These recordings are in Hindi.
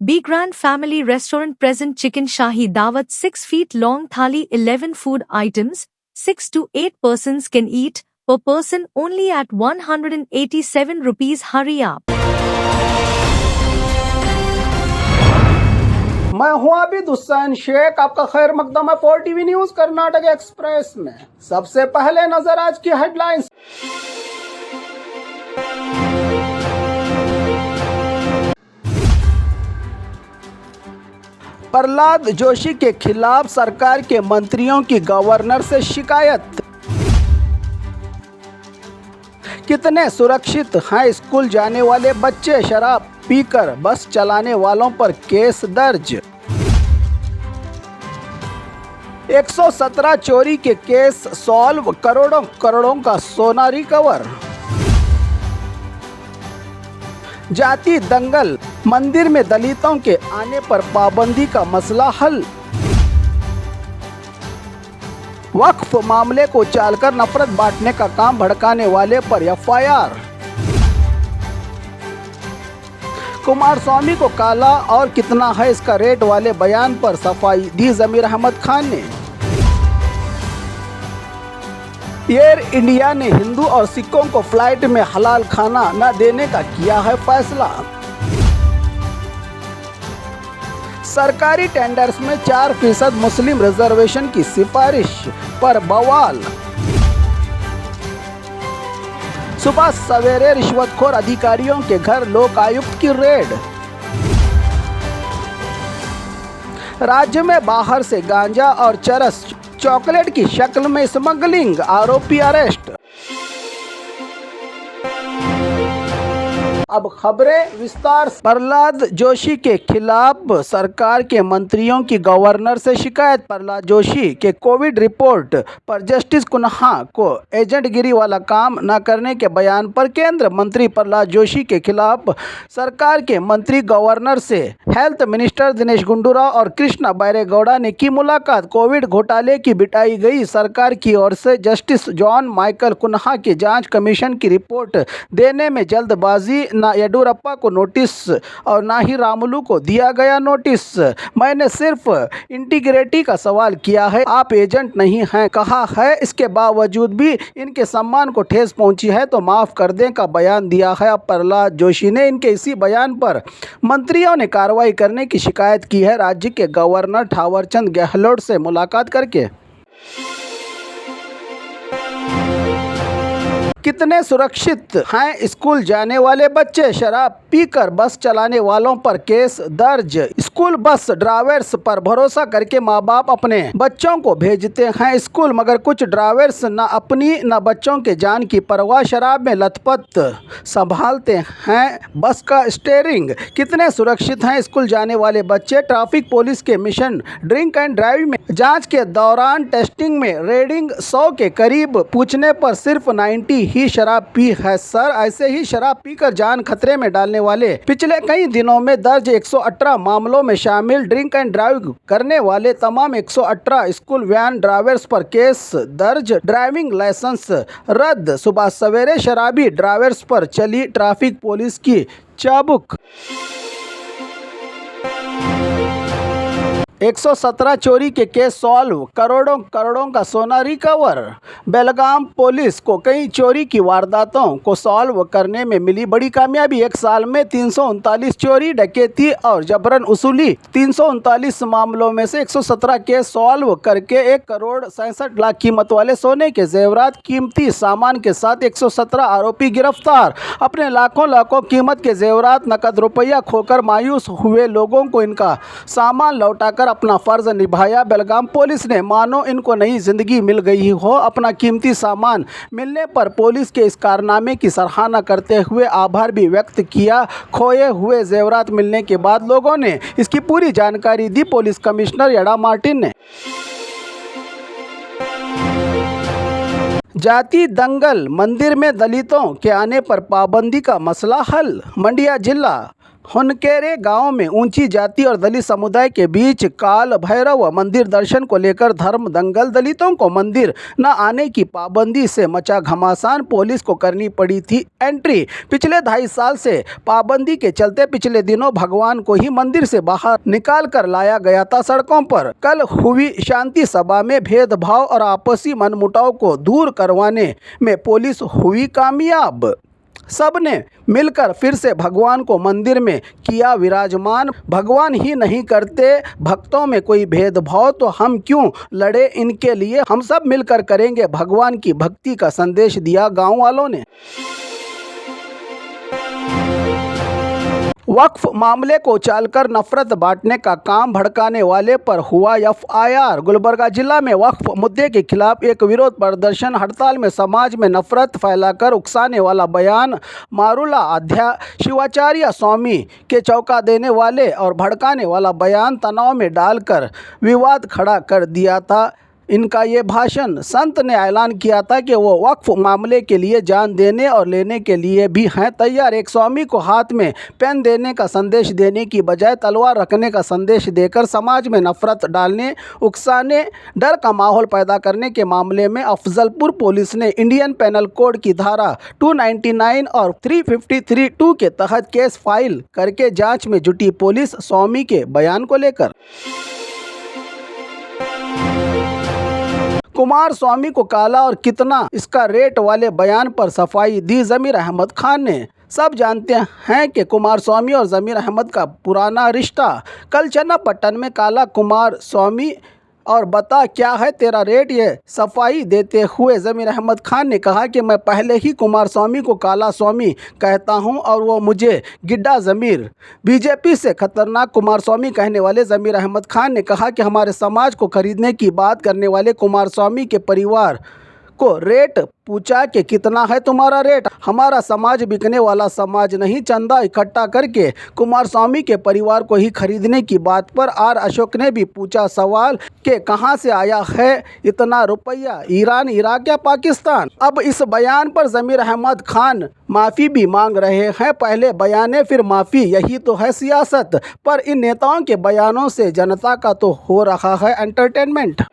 Be Grand Family Restaurant present chicken shahi dawat 6 feet long thali 11 food items, 6 to 8 persons can eat, per person only at 187 rupees. Hurry up. मैं हूं आबिद हुसैन शेख, आपका खैर मकदम है 4 टीवी न्यूज कर्नाटक एक्सप्रेस में। सबसे पहले नजर आज की हेडलाइंस। प्रहलाद जोशी के खिलाफ सरकार के मंत्रियों की गवर्नर से शिकायत। कितने सुरक्षित हैं स्कूल जाने वाले बच्चे, शराब पीकर बस चलाने वालों पर केस दर्ज। 117 चोरी के केस सॉल्व, करोड़ों का सोना रिकवर। जाति दंगल, मंदिर में दलितों के आने पर पाबंदी का मसला हल। वक्फ मामले को चालकर नफरत बांटने का काम भड़काने वाले पर एफआईआर। कुमारस्वामी को काला और कितना है इसका रेट वाले बयान पर सफाई दी जमीर अहमद खान ने। एयर इंडिया ने हिंदू और सिखों को फ्लाइट में हलाल खाना न देने का किया है फैसला। सरकारी टेंडर्स में 4% मुस्लिम रिजर्वेशन की सिफारिश पर बवाल। सुबह सवेरे रिश्वतखोर अधिकारियों के घर लोकायुक्त की रेड। राज्य में बाहर से गांजा और चरस चॉकलेट की शक्ल में स्मगलिंग, आरोपी अरेस्ट। अब खबरें विस्तार से। प्रहलाद जोशी के खिलाफ सरकार के मंत्रियों की गवर्नर से शिकायत। प्रहलाद जोशी के कोविड रिपोर्ट पर जस्टिस कुन्हा को एजेंटगिरी वाला काम न करने के बयान पर केंद्र मंत्री प्रहलाद जोशी के खिलाफ सरकार के मंत्री गवर्नर से हेल्थ मिनिस्टर दिनेश गुंडूराव और कृष्णा बैरेगौड़ा ने की मुलाकात। कोविड घोटाले की बिटाई गई सरकार की ओर से जस्टिस जॉन माइकल कुन्हा की जांच कमीशन की रिपोर्ट देने में जल्दबाजी। ना येडियुरप्पा को नोटिस और ना ही रामुलू को दिया गया नोटिस। मैंने सिर्फ इंटीग्रिटी का सवाल किया है, आप एजेंट नहीं हैं कहा है। इसके बावजूद भी इनके सम्मान को ठेस पहुंची है तो माफ़ कर दें का बयान दिया है। अब प्रहलाद जोशी ने इनके इसी बयान पर मंत्रियों ने कार्रवाई करने की शिकायत की है। राज्य के गवर्नर थावरचंद गहलोत से मुलाकात करके कितने सुरक्षित हैं स्कूल जाने वाले बच्चे, शराब पीकर बस चलाने वालों पर केस दर्ज। स्कूल बस ड्राइवर्स पर भरोसा करके माँ बाप अपने बच्चों को भेजते हैं स्कूल, मगर कुछ ड्राइवर्स न अपनी न बच्चों के जान की परवाह शराब में लथपथ संभालते हैं बस का स्टीयरिंग। कितने सुरक्षित हैं स्कूल जाने वाले बच्चे, ट्रैफिक पुलिस के मिशन ड्रिंक एंड ड्राइव में जाँच के दौरान टेस्टिंग में रीडिंग 100 के करीब पूछने पर सिर्फ 90 ही शराब पी है सर। ऐसे ही शराब पीकर जान खतरे में डालने वाले पिछले कई दिनों में दर्ज 118 मामलों में शामिल ड्रिंक एंड ड्राइव करने वाले तमाम 118 स्कूल वैन ड्राइवर्स पर केस दर्ज, ड्राइविंग लाइसेंस रद्द। सुबह सवेरे शराबी ड्राइवर्स पर चली ट्रैफिक पुलिस की चाबुक। 117 चोरी के केस सॉल्व, करोड़ों का सोना रिकवर। बेलगाम पुलिस को कई चोरी की वारदातों को सॉल्व करने में मिली बड़ी कामयाबी। एक साल में 339 चोरी, डकैती और जबरन वसूली 339 मामलों में से 117 केस सॉल्व करके 1 करोड़ 67 लाख कीमत वाले सोने के जेवरात कीमती सामान के साथ 117 आरोपी गिरफ्तार। अपने लाखों कीमत के जेवरात नकद रुपया खोकर मायूस हुए लोगों को इनका सामान लौटाकर अपना फर्ज निभाया। बेलगाम पुलिस ने मानो इनको नई जिंदगी मिल गई हो। अपना कीमती सामान मिलने पर पुलिस के इस कारनामे की सराहना करते हुए आभार भी व्यक्त किया। खोए हुए जेवरात मिलने के बाद लोगों ने इसकी पूरी जानकारी दी पुलिस कमिश्नर एडा मार्टिन ने। जाति दंगल, मंदिर में दलितों के आने पर पाबंदी का मसला हल। मंडिया जिला हुनकेरे गांव में ऊंची जाति और दलित समुदाय के बीच काल भैरव मंदिर दर्शन को लेकर धर्म दंगल। दलितों को मंदिर न आने की पाबंदी से मचा घमासान, पुलिस को करनी पड़ी थी एंट्री। पिछले 2.5 साल से पाबंदी के चलते पिछले दिनों भगवान को ही मंदिर से बाहर निकाल कर लाया गया था सड़कों पर। कल हुई शांति सभा में भेदभाव और आपसी मनमुटाव को दूर करवाने में पुलिस हुई कामयाब। सबने मिलकर फिर से भगवान को मंदिर में किया विराजमान। भगवान ही नहीं करते भक्तों में कोई भेदभाव, तो हम क्यों लड़े इनके लिए, हम सब मिलकर करेंगे भगवान की भक्ति का संदेश दिया गांव वालों ने। वक्फ मामले को उछालकर नफरत बांटने का काम भड़काने वाले पर हुआ एफआईआर। गुलबर्गा जिला में वक्फ मुद्दे के खिलाफ एक विरोध प्रदर्शन हड़ताल में समाज में नफरत फैलाकर उकसाने वाला बयान, मारुला अध्यक्ष शिवाचार्य स्वामी के चौंका देने वाले और भड़काने वाला बयान तनाव में डालकर विवाद खड़ा कर दिया था। इनका ये भाषण संत ने ऐलान किया था कि वो वक्फ मामले के लिए जान देने और लेने के लिए भी हैं तैयार। एक स्वामी को हाथ में पेन देने का संदेश देने की बजाय तलवार रखने का संदेश देकर समाज में नफरत डालने, उकसाने, डर का माहौल पैदा करने के मामले में अफजलपुर पुलिस ने इंडियन पेनल कोड की धारा 299 और 353(2) के तहत केस फाइल करके जाँच में जुटी पुलिस। स्वामी के बयान को लेकर कुमार स्वामी को काला और कितना इसका रेट वाले बयान पर सफाई दी ज़मीर अहमद खान ने। सब जानते हैं कि कुमार स्वामी और ज़मीर अहमद का पुराना रिश्ता। कल चन्नापट्टन में काला कुमार स्वामी और बता क्या है तेरा रेट, ये सफाई देते हुए ज़मीर अहमद खान ने कहा कि मैं पहले ही कुमार स्वामी को काला स्वामी कहता हूं और वो मुझे गिड्डा ज़मीर। बीजेपी से खतरनाक कुमार स्वामी कहने वाले ज़मीर अहमद खान ने कहा कि हमारे समाज को खरीदने की बात करने वाले कुमार स्वामी के परिवार को रेट पूछा कि कितना है तुम्हारा रेट। हमारा समाज बिकने वाला समाज नहीं। चंदा इकट्ठा करके कुमार स्वामी के परिवार को ही खरीदने की बात पर आर अशोक ने भी पूछा सवाल कि कहां से आया है इतना रुपया, ईरान, इराक या पाकिस्तान। अब इस बयान पर ज़मीर अहमद खान माफ़ी भी मांग रहे हैं। पहले बयाने फिर माफ़ी, यही तो है सियासत। पर इन नेताओं के बयानों से जनता का तो हो रहा है एंटरटेनमेंट।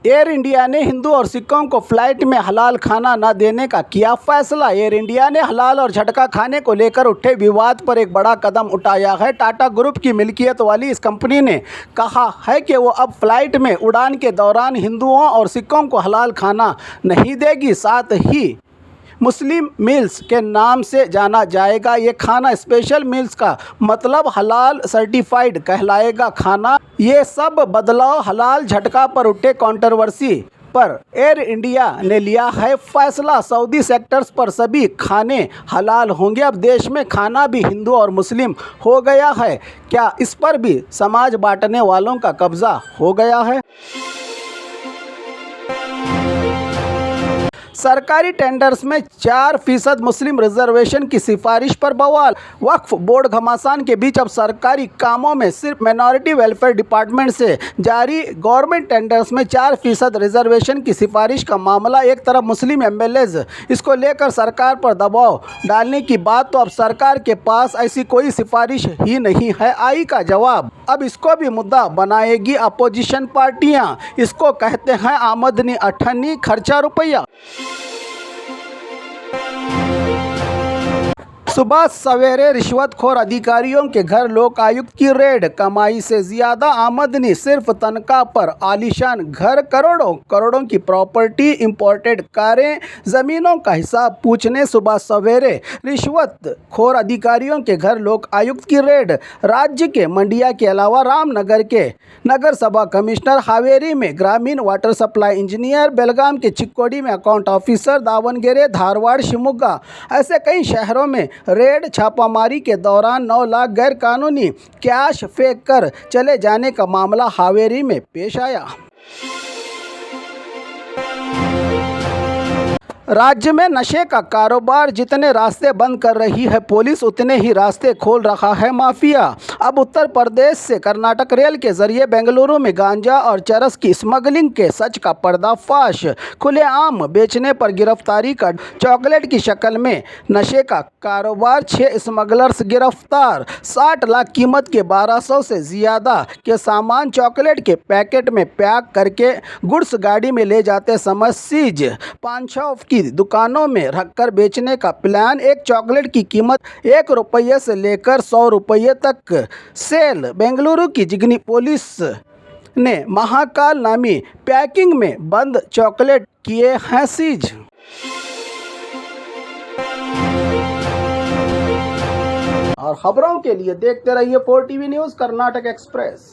एयर इंडिया ने हिंदू और सिखों को फ्लाइट में हलाल खाना न देने का किया फैसला। एयर इंडिया ने हलाल और झटका खाने को लेकर उठे विवाद पर एक बड़ा कदम उठाया है। टाटा ग्रुप की मिल्कियत वाली इस कंपनी ने कहा है कि वो अब फ्लाइट में उड़ान के दौरान हिंदुओं और सिखों को हलाल खाना नहीं देगी। साथ ही मुस्लिम मील्स के नाम से जाना जाएगा। ये खाना स्पेशल मील्स का मतलब हलाल सर्टिफाइड कहलाएगा खाना। ये सब बदलाव हलाल झटका पर उठे कंट्रोवर्सी पर एयर इंडिया ने लिया है फैसला। सऊदी सेक्टर्स पर सभी खाने हलाल होंगे। अब देश में खाना भी हिंदू और मुस्लिम हो गया है। क्या इस पर भी समाज बांटने वालों का कब्जा हो गया है? सरकारी टेंडर्स में 4% मुस्लिम रिजर्वेशन की सिफारिश पर बवाल। वक्फ बोर्ड घमासान के बीच अब सरकारी कामों में सिर्फ माइनॉरिटी वेलफेयर डिपार्टमेंट से जारी गवर्नमेंट टेंडर्स में 4% रिजर्वेशन की सिफारिश का मामला एक तरफ मुस्लिम एमएलएज इसको लेकर सरकार पर दबाव डालने की बात, तो अब सरकार के पास ऐसी कोई सिफारिश ही नहीं है। आई का जवाब अब इसको भी मुद्दा बनाएगी अपोजिशन पार्टियां। इसको कहते हैं आमदनी अठन्नी, खर्चा रुपया। सुबह सवेरे रिश्वतखोर अधिकारियों के घर लोकायुक्त की रेड। कमाई से ज्यादा आमदनी, सिर्फ तनख्वाह पर आलीशान घर, करोड़ों की प्रॉपर्टी, इंपोर्टेड कारें, जमीनों का हिसाब पूछने सुबह सवेरे रिश्वतखोर अधिकारियों के घर लोकायुक्त की रेड। राज्य के मंडिया के अलावा रामनगर के नगर सभा कमिश्नर, हावेरी में ग्रामीण वाटर सप्लाई इंजीनियर, बेलगाम के चिक्कोडी में अकाउंट ऑफिसर, दावणगेरे, धारवाड़, शिवमोगा ऐसे कई शहरों में रेड छापामारी के दौरान 9 लाख गैर कानूनी कैश फेंक कर चले जाने का मामला हावेरी में पेश आया। राज्य में नशे का कारोबार जितने रास्ते बंद कर रही है पुलिस, उतने ही रास्ते खोल रहा है माफिया। अब उत्तर प्रदेश से कर्नाटक रेल के जरिए बेंगलुरु में गांजा और चरस की स्मगलिंग के सच का पर्दाफाश। खुलेआम बेचने पर गिरफ्तारी का चॉकलेट की शक्ल में नशे का कारोबार, 6 स्मगलर्स गिरफ्तार। 60 लाख कीमत के 1200 से ज्यादा के सामान चॉकलेट के पैकेट में पैक करके गुड्स गाड़ी में ले जाते समय सीज। पान शॉप की दुकानों में रखकर बेचने का प्लान। एक चॉकलेट की कीमत ₹1 से लेकर ₹100 तक सेल। बेंगलुरु की जिगनी पुलिस ने महाकाल नामी पैकिंग में बंद चॉकलेट किए हैं सीज। और खबरों के लिए देखते रहिए 4 टीवी न्यूज़ कर्नाटक एक्सप्रेस।